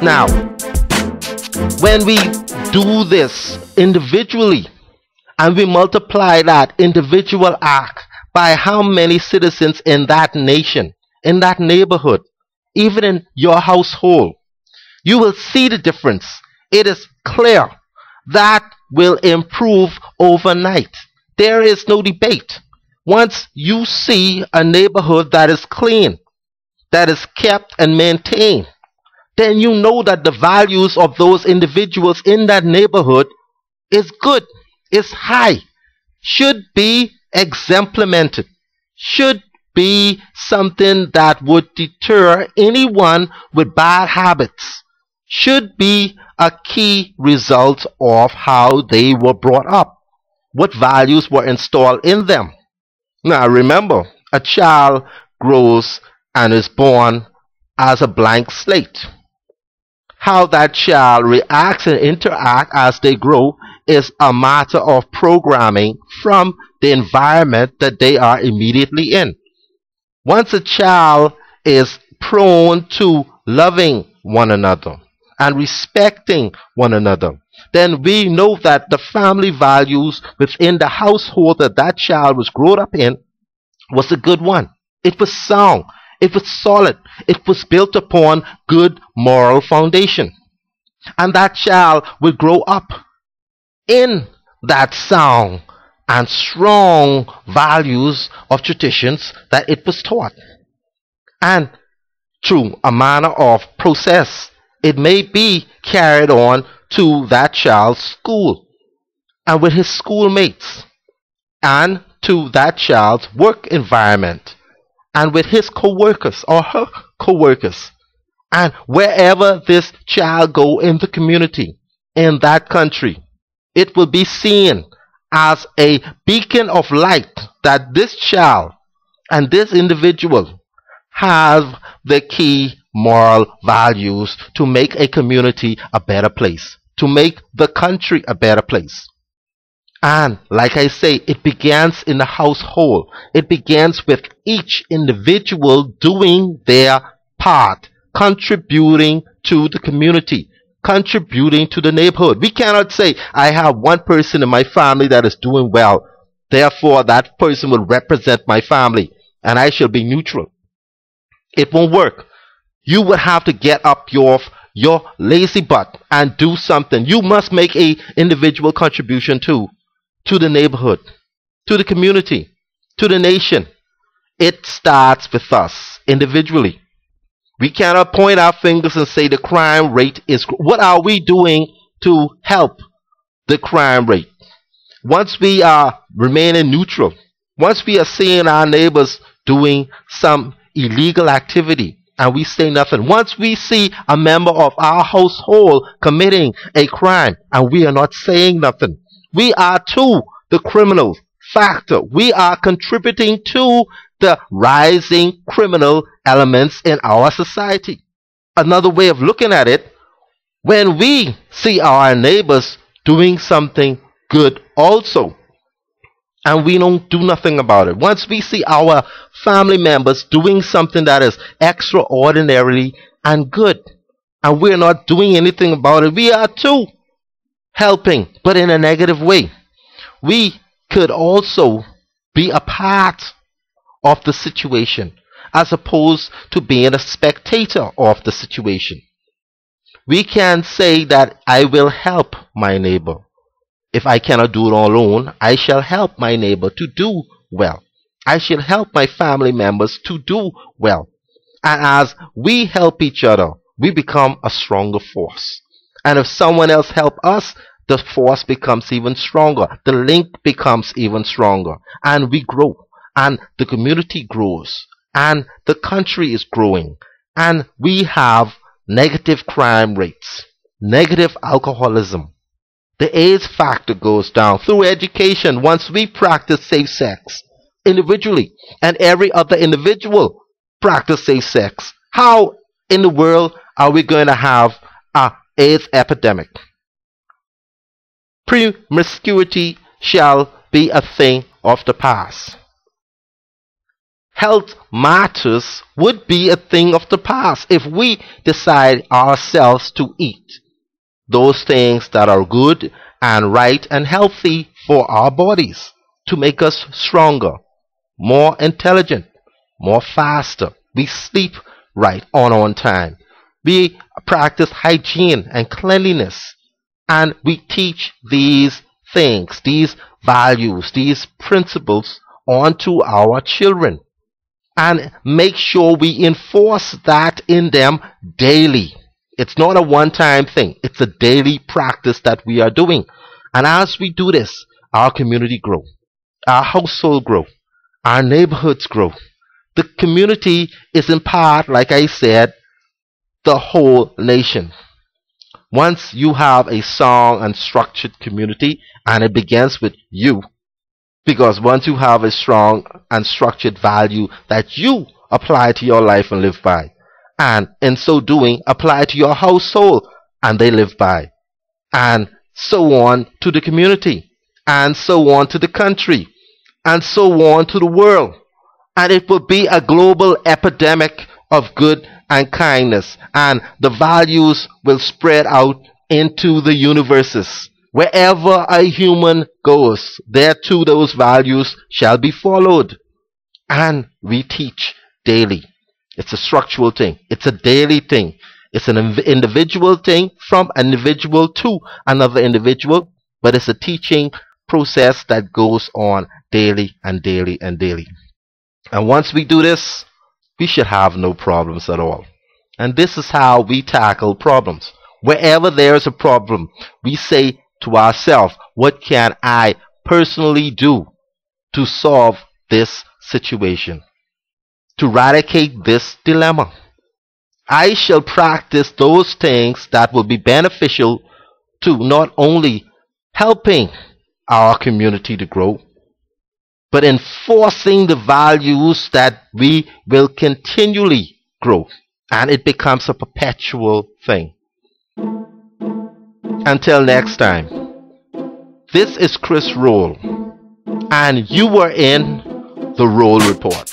Now, when we do this individually and we multiply that individual act by how many citizens in that nation, in that neighborhood, even in your household, you will see the difference. It is clear that will improve overnight. There is no debate. Once you see a neighborhood that is clean, that is kept and maintained, then you know that the values of those individuals in that neighborhood is good, is high, should be exemplemented, should be something that would deter anyone with bad habits, should be a key result of how they were brought up, what values were installed in them. Now remember, a child grows and is born as a blank slate. How that child reacts and interacts as they grow is a matter of programming from the environment that they are immediately in. Once a child is prone to loving one another and respecting one another, then we know that the family values within the household that that child was grown up in was a good one. It was sound. It was solid. It was built upon good moral foundation. And that child will grow up in that sound and strong values of traditions that it was taught. And through a manner of process, it may be carried on to that child's school and with his schoolmates and to that child's work environment and with his co-workers or her co-workers, and wherever this child go in the community, in that country, it will be seen as a beacon of light that this child and this individual have the key moral values to make a community a better place, to make the country a better place. And like I say, it begins in the household. It begins with each individual doing their part, contributing to the community, contributing to the neighborhood. We cannot say, I have one person in my family that is doing well, therefore that person will represent my family and I shall be neutral. It won't work. You will have to get up your lazy butt and do something. You must make a individual contribution to the neighborhood, to the community, to the nation. It starts with us individually. We cannot point our fingers and say the crime rate is... What are we doing to help the crime rate? Once we are remaining neutral, once we are seeing our neighbors doing some illegal activity and we say nothing, once we see a member of our household committing a crime and we are not saying nothing, we are too the criminal factor. We are contributing to the rising criminal elements in our society. Another way of looking at it, when we see our neighbors doing something good also, and we don't do nothing about it, once we see our family members doing something that is extraordinarily and good, and we're not doing anything about it, we are too helping, but in a negative way. We could also be a part of the situation as opposed to being a spectator of the situation. We can say that I will help my neighbor. If I cannot do it alone, I shall help my neighbor to do well. I shall help my family members to do well. And as we help each other, we become a stronger force. And if someone else helps us, the force becomes even stronger. The link becomes even stronger. And we grow. And the community grows. And the country is growing. And we have negative crime rates, negative alcoholism. The AIDS factor goes down through education. Once we practice safe sex individually and every other individual practice safe sex, how in the world are we going to have an AIDS epidemic? Promiscuity shall be a thing of the past. health matters would be a thing of the past if we decide ourselves to eat those things that are good and right and healthy for our bodies to make us stronger, more intelligent, more faster. We sleep right on time. We practice hygiene and cleanliness. And we teach these things, these values, these principles onto our children. And make sure we enforce that in them daily. It's not a one-time thing. It's a daily practice that we are doing. And as we do this, our community grow, our household grow, our neighborhoods grow. The community is in part, like I said, the whole nation. Once you have a sound and structured community, and it begins with you, because once you have a strong and structured value that you apply to your life and live by, and in so doing apply to your household and they live by, and so on to the community, and so on to the country, and so on to the world, and it will be a global epidemic of good and kindness, and the values will spread out into the universes. Wherever a human goes, there too those values shall be followed. And we teach daily. It's a structural thing. It's a daily thing. It's an individual thing from an individual to another individual, but it's a teaching process that goes on daily and daily and daily. And once we do this, we should have no problems at all. And this is how we tackle problems. Wherever there is a problem, we say to ourselves, what can I personally do to solve this situation, to eradicate this dilemma? I shall practice those things that will be beneficial to not only helping our community to grow, but enforcing the values that we will continually grow. And it becomes a perpetual thing. Until next time, this is Chris Rolle, and you were in the Rolle Report.